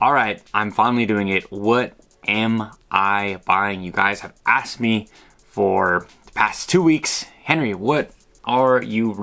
All right, I'm finally doing it. What am I buying? You guys have asked me for the past 2 weeks, Henry, what have you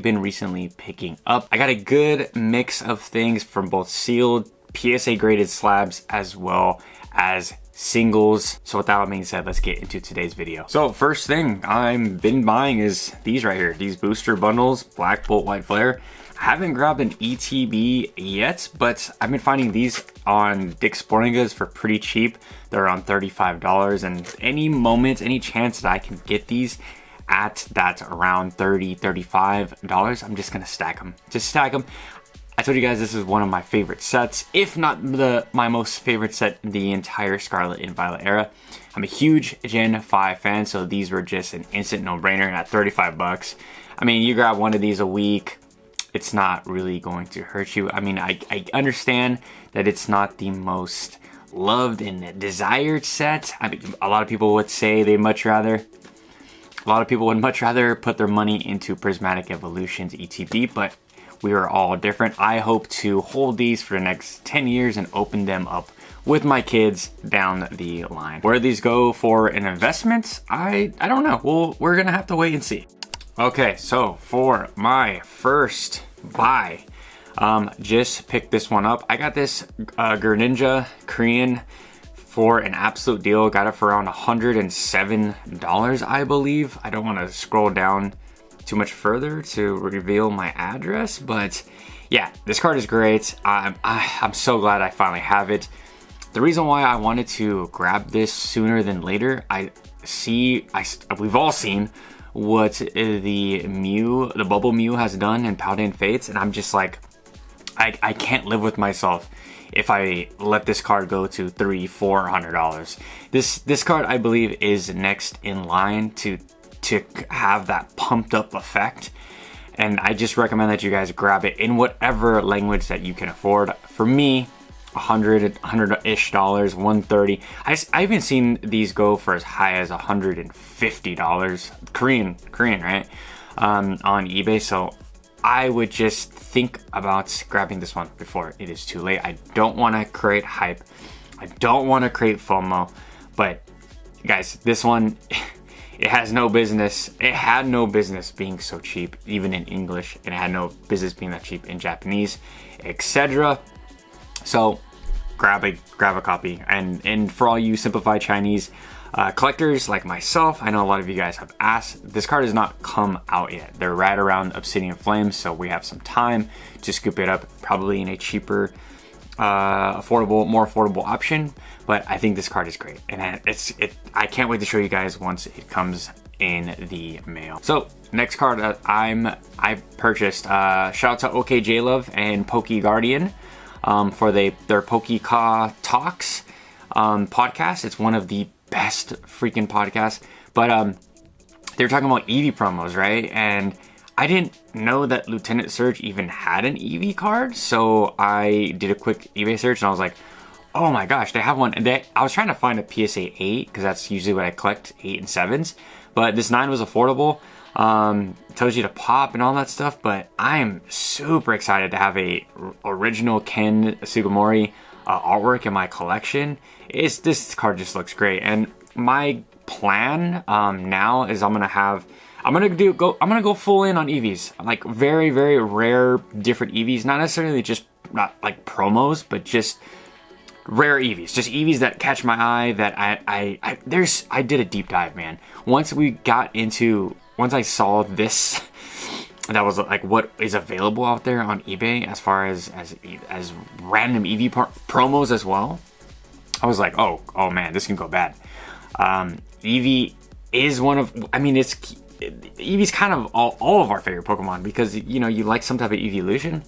been recently picking up? I got a good mix of things from both sealed, PSA graded slabs, as well as singles. So with that being said, let's get into today's video. So first thing I've been buying is these right here, these booster bundles, Black Bolt, White Flare. I haven't grabbed an ETB yet, but I've been finding these on Dick's Sporting Goods for pretty cheap. They're around $35, and any chance that I can get these at that around $35, I'm just gonna stack them. Just stack them. I told you guys this is one of my favorite sets, if not my most favorite set in the entire Scarlet and Violet era. I'm a huge Gen 5 fan, so these were just an instant no-brainer at 35 bucks. I mean, you grab one of these a week, it's not really going to hurt you. I mean, I understand that it's not the most loved and desired set. I mean, a lot of people would say A lot of people would much rather put their money into Prismatic Evolutions ETB, but we are all different. I hope to hold these for the next 10 years and open them up with my kids down the line. Where these go for an investment, I don't know. We're gonna have to wait and see. Okay, so for my first buy, just picked this one up. I got this Greninja Korean for an absolute deal. Got it for around $107, I believe. I don't want to scroll down too much further to reveal my address, but yeah, this card is great. I'm so glad I finally have it. The reason why I wanted to grab this sooner than later, we've all seen what the Bubble Mew has done in Paladin Fates, and I'm just like, I can't live with myself if I let this card go to $300-400. This card, I believe, is next in line to have that pumped up effect, and I just recommend that you guys grab it in whatever language that you can afford. For me, $100-ish, $130. I even seen these go for as high as $150 Korean, right, on eBay. So I would just think about grabbing this one before it is too late. I don't want to create hype, I don't want to create FOMO, but guys, this one, it had no business being so cheap, even in English, and it had no business being that cheap in Japanese, etc. So grab a copy. And for all you simplified Chinese collectors like myself, I know a lot of you guys have asked, this card has not come out yet. They're right around Obsidian Flames, so we have some time to scoop it up, probably in a cheaper, more affordable option. But I think this card is great, and I can't wait to show you guys once it comes in the mail. So next card that I purchased, shout out to OKJLove and Poke Guardian for their Pokeca Talks podcast. It's one of the best freaking podcasts. But they're talking about Eevee promos, right? And I didn't know that Lieutenant Surge even had an Eevee card, so I did a quick eBay search and I was like, oh my gosh, they have one. And I was trying to find a PSA 8 because that's usually what I collect, 8 and 7s. But this 9 was affordable. Tells you to pop and all that stuff. But I am super excited to have a original Ken Sugimori artwork in my collection. This card just looks great. And my plan now is I'm gonna go full in on Eevees, like very, very rare different Eevees, not necessarily just not like promos, but just rare Eevees, just Eevees that catch my eye, that I did a deep dive, man. Once I saw this, that was like what is available out there on eBay as far as random Eevee promos as well, I was like, oh man, this can go bad. Eevee is Eevee's kind of all of our favorite Pokemon, because you like some type of evolution.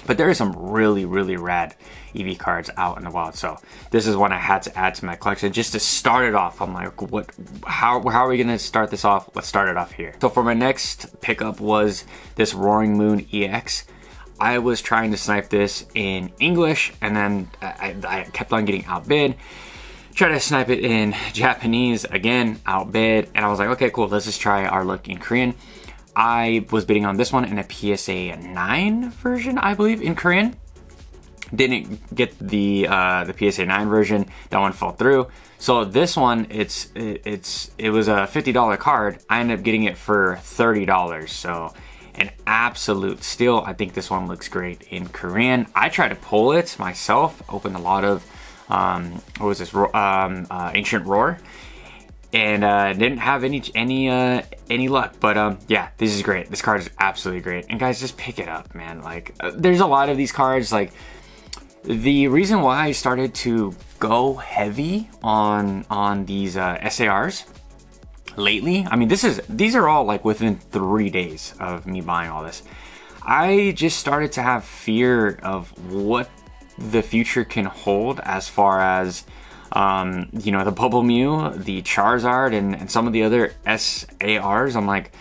But there are some really, really rad Eevee cards out in the wild. So this is one I had to add to my collection just to start it off. I'm like, how are we gonna start this off? Let's start it off here. So for my next pickup was this Roaring Moon EX. I was trying to snipe this in English, and then I kept on getting outbid. Try to snipe it in Japanese, again, outbid. And I was like, okay, cool, let's just try our luck in Korean. I was bidding on this one in a PSA 9 version, I believe, in Korean. Didn't get the PSA 9 version. That one fell through. So this one, it was a $50 card. I ended up getting it for $30. So an absolute steal. I think this one looks great in Korean. I tried to pull it myself. Opened a lot of what was this? Ancient Roar, and didn't have any luck. But yeah, this is great. This card is absolutely great. And guys, just pick it up, man. Like there's a lot of these cards. Like the reason why I started to go heavy on these SARs lately, I mean, these are all like within 3 days of me buying all this. I just started to have fear of what the future can hold as far as you know, the Bubble Mew, the Charizard, and some of the other SARs. I'm like,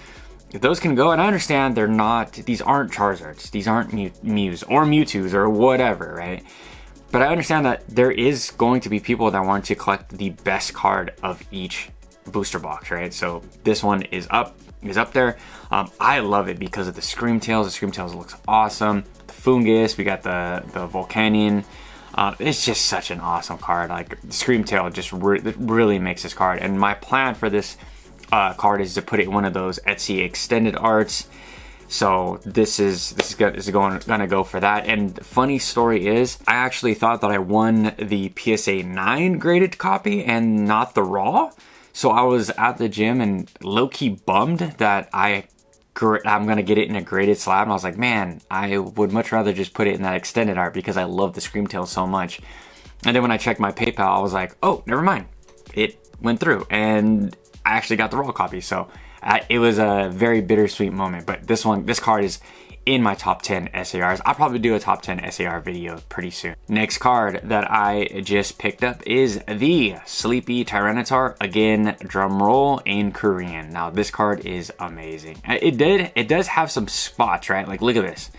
if those can go, and I understand these aren't Charizards, these aren't Mews or Mewtwo's or whatever, right? But I understand that there is going to be people that want to collect the best card of each booster box, right? So this one is up there. I love it because of the Screamtails. The Screamtails looks awesome. The Fungus, we got the Volcanion. It's just such an awesome card. Like the Screamtail just really makes this card. And my plan for this card is to put it in one of those Etsy extended arts. So this is gonna go for that. And the funny story is, I actually thought that I won the PSA 9 graded copy and not the raw. So I was at the gym and low-key bummed that I'm gonna get it in a graded slab. And I was like, man, I would much rather just put it in that extended art because I love the Screamtail so much. And then when I checked my PayPal, I was like, oh, never mind. It went through and I actually got the raw copy. So it was a very bittersweet moment. But this card is in my top 10 SARs. I'll probably do a top 10 SAR video pretty soon. Next card that I just picked up is the Sleepy Tyranitar. Again, drum roll, in Korean. Now this card is amazing. It does have some spots, right? Like look at this.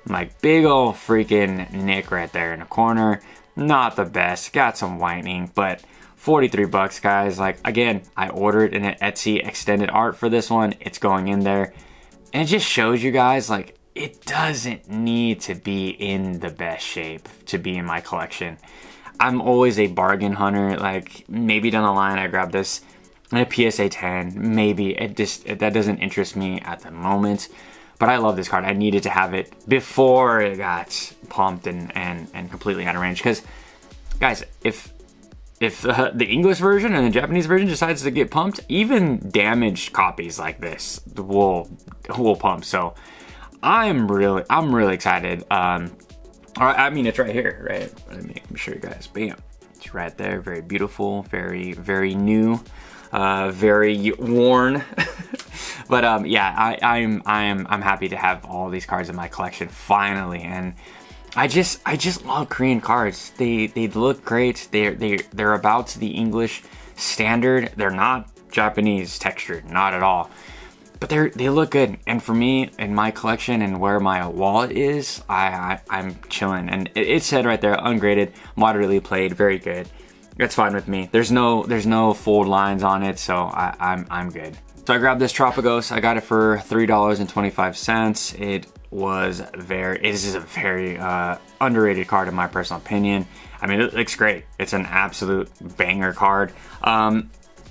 Like big old freaking nick right there in the corner. Not the best. Got some whitening, but 43 bucks, guys. Like again, I ordered an Etsy extended art for this one. It's going in there. And it just shows you guys, like, it doesn't need to be in the best shape to be in my collection. I'm always a bargain hunter. Like, maybe down the line I grab this in a PSA 10. Maybe. That doesn't interest me at the moment. But I love this card. I needed to have it before it got pumped and completely out of range. Because, guys, if the English version and the Japanese version decides to get pumped, even damaged copies like this will pump. So I'm really excited. I mean, it's right here, right? Let me show you guys. Bam, it's right there. Very beautiful, very new, very worn. But yeah, I'm happy to have all these cards in my collection finally. And I just love Korean cards. They look great. They're about the English standard. They're not Japanese textured, not at all. But they look good. And for me, in my collection and where my wallet is, I'm chilling. And it said right there, ungraded, moderately played, very good. That's fine with me. There's no fold lines on it, so I'm good. So I grabbed this Terapagos. I got it for $3.25. It is a very underrated card in my personal opinion. I mean, it looks great. It's an absolute banger card.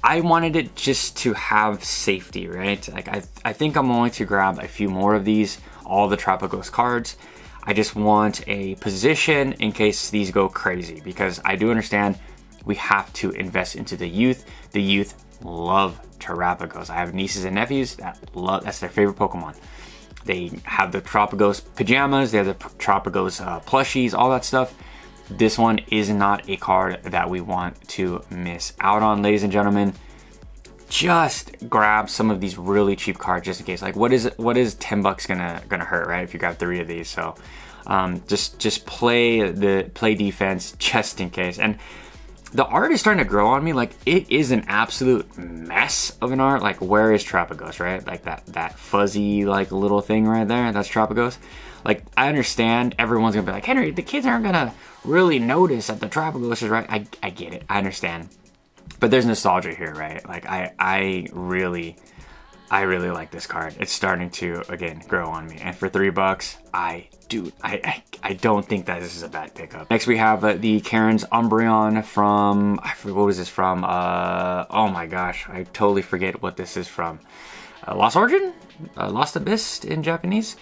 I wanted it just to have safety, right? Like I think I'm going to grab a few more of these, all the Terapagos cards. I just want a position in case these go crazy, because I do understand we have to invest into the youth. The youth love Terapagos. I have nieces and nephews that's their favorite Pokemon. They have the Terapagos pajamas, they have the Terapagos plushies, all that stuff. This one is not a card that we want to miss out on, ladies and gentlemen. Just grab some of these really cheap cards just in case. Like, what is 10 bucks gonna hurt, right? If you grab 3 of these. So just play defense just in case. And the art is starting to grow on me. Like, it is an absolute mess of an art. Like, where is Terapagos, right? Like that fuzzy like little thing right there, that's Terapagos. Like, I understand everyone's gonna be like, Henry, the kids aren't gonna really notice that the Terapagos is right. I get it, I understand. But there's nostalgia here, right? Like, I really I really like this card. It's starting to, again, grow on me. And for $3, I don't think that this is a bad pickup. Next we have the Karen's Umbreon from, I forget, what was this from? Oh my gosh, I totally forget what this is from. Lost Origin? Lost Abyss in Japanese?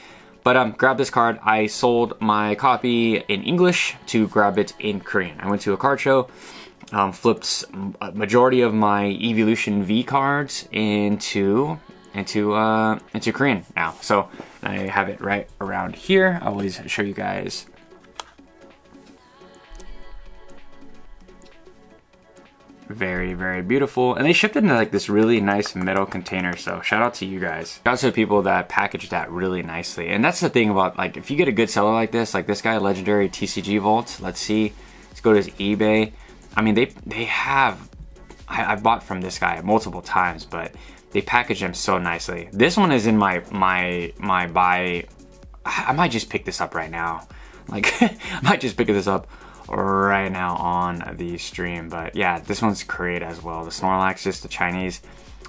But grab this card. I sold my copy in English to grab it in Korean. I went to a card show, flipped a majority of my Evolution V cards into Korean now. So I have it right around here. I always show you guys. Very, very beautiful. And they shipped it in like this really nice metal container. So shout out to you guys. Shout out to the people that packaged that really nicely. And that's the thing about, like, if you get a good seller like this guy, Legendary TCG Vault. Let's see. Let's go to his eBay. I mean, they have, I've bought from this guy multiple times, but they package them so nicely. This one is in my buy. I might just pick this up right now. Like, I might just pick this up right now on the stream. But yeah, this one's great as well. The Snorlax, just the Chinese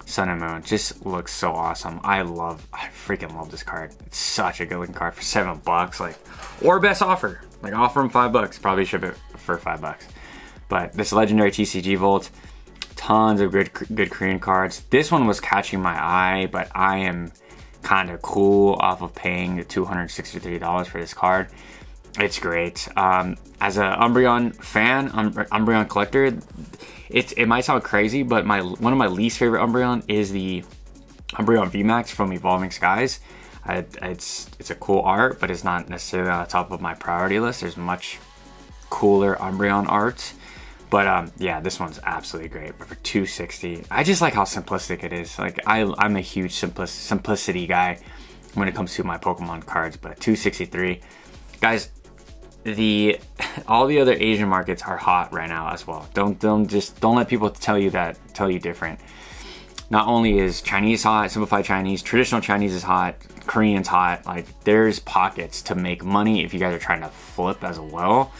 Sun and Moon, just looks so awesome. I freaking love this card. It's such a good looking card for $7, like, or best offer. Like, offer them $5, probably ship it for $5. But this Legendary TCG Vault, tons of good Korean cards. This one was catching my eye, but I am kind of cool off of paying $263 for this card. It's great. As a Umbreon fan, Umbreon collector, it might sound crazy, but one of my least favorite Umbreon is the Umbreon VMAX from Evolving Skies. It's a cool art, but it's not necessarily on the top of my priority list. There's much cooler Umbreon art. But yeah, this one's absolutely great. But for $260, I just like how simplistic it is. Like, I'm a huge simplicity guy when it comes to my Pokemon cards. But $263, guys, all the other Asian markets are hot right now as well. Don't let people tell you different. Not only is Chinese hot, simplified Chinese, traditional Chinese is hot, Korean's hot. Like, there's pockets to make money if you guys are trying to flip as well.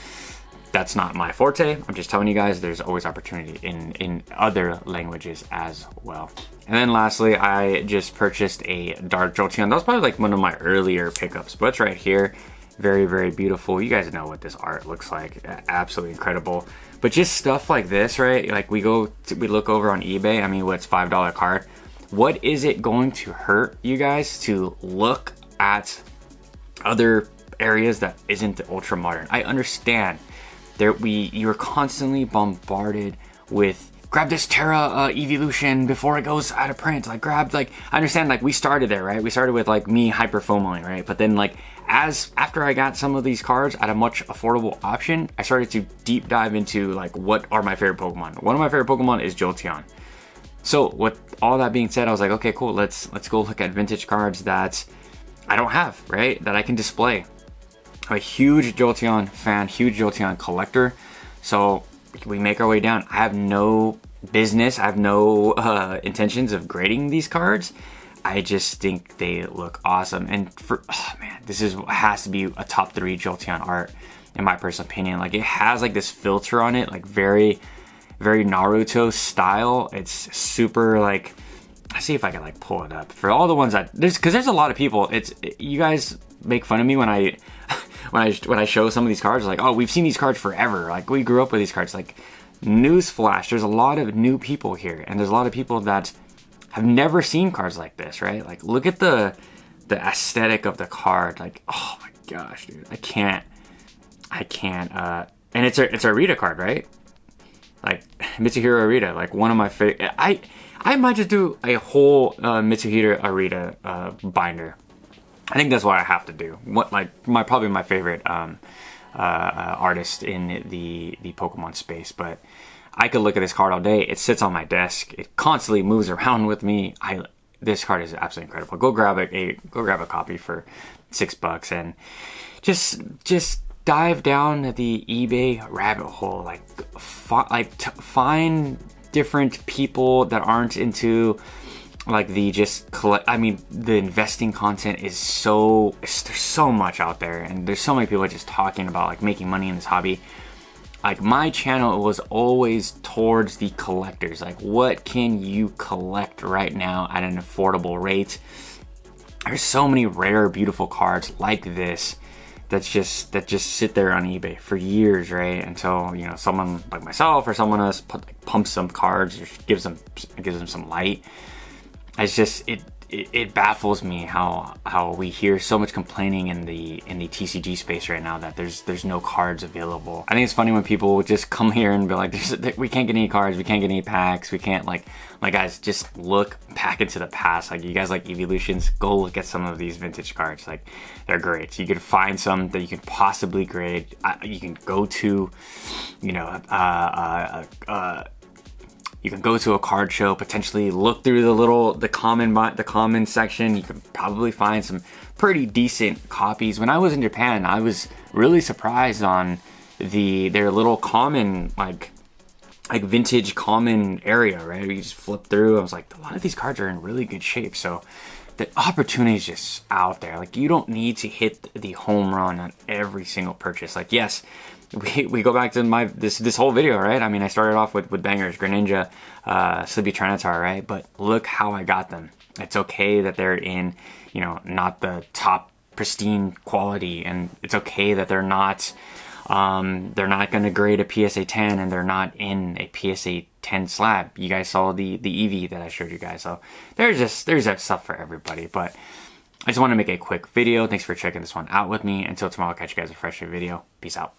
That's not my forte. I'm just telling you guys, there's always opportunity in other languages as well. And then lastly, I just purchased a Dark Jolteon. That was probably like one of my earlier pickups, but it's right here. Very, very beautiful. You guys know what this art looks like. Absolutely incredible. But just stuff like this, right? Like, we look over on eBay. I mean, what's $5 card? What is it going to hurt you guys to look at other areas that isn't the ultra modern? I understand. You're constantly bombarded with, grab this Terra evolution before it goes out of print. Like, I understand, like, we started there, right? We started with like me hyper FOMOing, right? But then, like, after I got some of these cards at a much affordable option, I started to deep dive into, like, what are my favorite Pokemon. One of my favorite Pokemon is Jolteon. So with all that being said, I was like, okay, cool. Let's go look at vintage cards that I don't have, right? That I can display. I'm a huge Jolteon fan, huge Jolteon collector. So we make our way down. I have no business, I have no intentions of grading these cards. I just think they look awesome. And this has to be a top 3 Jolteon art in my personal opinion. Like, it has like this filter on it, like very, very Naruto style. It's super, like, I'll see if I can like pull it up for all the ones that because there's a lot of people. You guys make fun of me when I when I show some of these cards, like, oh, we've seen these cards forever. Like, we grew up with these cards. Like, newsflash, there's a lot of new people here, and there's a lot of people that have never seen cards like this, right? Like, look at the aesthetic of the card. Like, oh my gosh, dude, I can't. And it's a Rita card, right? Like, Mitsuhiro Arita, like one of my favorite. I might just do a whole Mitsuhiro Arita binder. I think that's what I have to do. Probably my favorite artist in the Pokemon space. But I could look at this card all day. It sits on my desk. It constantly moves around with me. This card is absolutely incredible. Go grab a copy for $6 and just dive down the eBay rabbit hole. Like, find different people that aren't into like the investing content is there's so much out there, and there's so many people just talking about like making money in this hobby. like my channel was always towards the collectors. Like, what can you collect right now at an affordable rate? There's so many rare, beautiful cards like this that just sit there on eBay for years, right? Until, you know, someone like myself or someone else pumps some cards or gives them some light. It's just it baffles me how we hear so much complaining in the TCG space right now that there's no cards available. I think it's funny when people just come here and be like, we can't get any cards, we can't get any packs, we can't, like guys, just look back into the past. Like, you guys like Evolutions, go look at some of these vintage cards. Like, they're great. You could find some that you could possibly grade. You can go to, you know, you can go to a card show, potentially look through the common section. You could probably find some pretty decent copies. When I was in Japan, I was really surprised on their little common, like vintage common area, right? You just flip through. I was like, a lot of these cards are in really good shape. So the opportunity is just out there. Like, you don't need to hit the home run on every single purchase. Like, yes, we go back to this whole video, right? I mean, I started off with bangers, Greninja, Sleepy Tyranitar, right? But look how I got them. It's okay that they're in, you know, not the top pristine quality, and it's okay that they're not going to grade a PSA 10 and they're not in a PSA 10 slab. You guys saw the Eevee that I showed you guys. So there's that stuff for everybody. But I just want to make a quick video. Thanks for checking this one out with me. Until tomorrow, I'll catch you guys in a fresh video. Peace out.